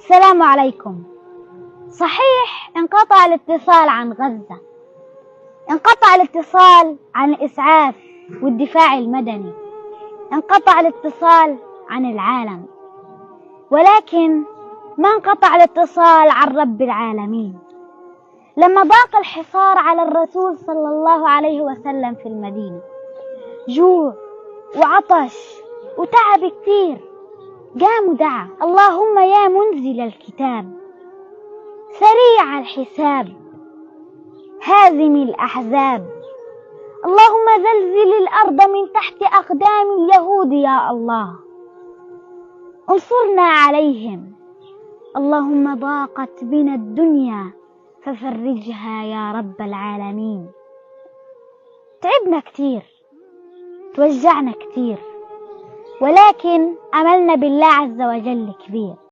السلام عليكم. صحيح انقطع الاتصال عن غزة، انقطع الاتصال عن الإسعاف والدفاع المدني، انقطع الاتصال عن العالم، ولكن ما انقطع الاتصال عن رب العالمين. لما ضاق الحصار على الرسول صلى الله عليه وسلم في المدينة، جوع وعطش وتعب كتير، قام ودعا: اللهم يا منزل الكتاب، سريع الحساب، هازم الأحزاب، اللهم زلزل الأرض من تحت أقدام اليهود يا الله، انصرنا عليهم، اللهم ضاقت بنا الدنيا ففرجها يا رب العالمين. تعبنا كتير، توجعنا كتير، ولكن أملنا بالله عز وجل كبير.